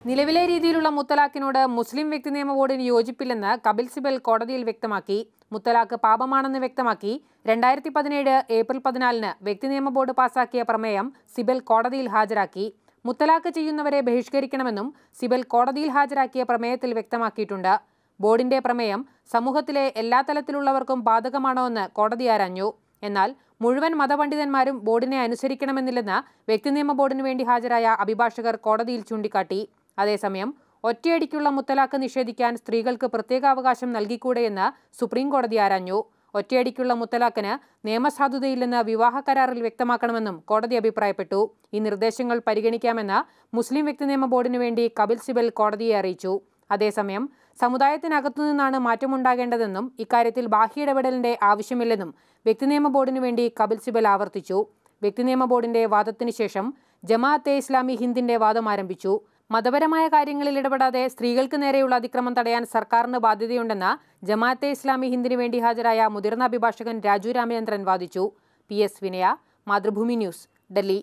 നിലവിലെ രീതിയിലുള്ള മുത്തലാഖിനോട് മുസ്ലിം വ്യക്തി നിയമ ബോർഡിന് യോജിപ്പില്ലെന്ന് കപിൽ സിബൽ കോടതിയിൽ വ്യക്തമാക്കി. മുത്തലാഖ് പാപമാണെന്ന് വ്യക്തമാക്കി 2017 ഏപ്രിൽ 14 വ്യക്തി നിയമ ബോർഡ് പാസാക്കിയ പ്രമേയം സിബൽ കോടതിയിൽ ഹാജരാക്കി. മുത്തലാഖ് ചെയ്യുന്നവരെ ബഹിഷ്കരിക്കണമെന്നും സിബൽ കോടതിയിൽ ഹാജരാക്കിയ പ്രമേയത്തിൽ വ്യക്തമാക്കിയിട്ടുണ്ട്. ബോർഡിന്റെ പ്രമേയം സമൂഹത്തിലെ എല്ലാ തലത്തിലുള്ളവർക്കും ബാധകമാണോ എന്ന് കോടതി ആരാഞ്ഞു. എന്നാൽ മുഴുവൻ മതപണ്ഡിതന്മാരും ബോർഡിനെ അനുസരിക്കണമെന്നില്ലെന്ന് വ്യക്തി നിയമ ബോർഡിനു വേണ്ടി ഹാജരായ അഭിഭാഷകർ കോടതിയിൽ ചൂണ്ടിക്കാട്ടി. അതേസമയം ഒറ്റയടിക്കുള്ള മുത്തലാഖ് നിഷേധിക്കാൻ സ്ത്രീകൾക്ക് പ്രത്യേക അവകാശം നൽകിക്കൂടെയെന്ന് സുപ്രീം കോടതി ആരാഞ്ഞു. ഒറ്റയടിക്കുള്ള മുത്തലാഖിന് നിയമസാധുതയില്ലെന്ന് വിവാഹ കരാറിൽ വ്യക്തമാക്കണമെന്നും കോടതി അഭിപ്രായപ്പെട്ടു. ഈ നിർദ്ദേശങ്ങൾ പരിഗണിക്കാമെന്ന് മുസ്ലിം വ്യക്തി നിയമ ബോർഡിനു വേണ്ടി കപിൽ സിബൽ കോടതിയെ അറിയിച്ചു. അതേസമയം സമുദായത്തിനകത്തുനിന്നാണ് മാറ്റമുണ്ടാകേണ്ടതെന്നും ഇക്കാര്യത്തിൽ ബാഹ്യ ഇടപെടലിന്റെ ആവശ്യമില്ലെന്നും വ്യക്തി നിയമ ബോർഡിനു വേണ്ടി കപിൽ സിബൽ ആവർത്തിച്ചു. വ്യക്തി നിയമ ബോർഡിന്റെ വാദത്തിന് ശേഷം ജമാഅത്തെ ഇസ്ലാമി ഹിന്ദിന്റെ വാദം ആരംഭിച്ചു. മതപരമായ കാര്യങ്ങളിൽ ഇടപെടാതെ സ്ത്രീകൾക്ക് നേരെയുള്ള അതിക്രമം തടയാൻ സർക്കാരിന് ബാധ്യതയുണ്ടെന്ന് ജമാഅത്തെ ഇസ്ലാമി ഹിന്ദിന് വേണ്ടി ഹാജരായ മുതിർന്ന അഭിഭാഷകൻ രാജു രാമചന്ദ്രൻ വാദിച്ചു. PS വിനയ, മാതൃഭൂമി ന്യൂസ്, ഡൽഹി.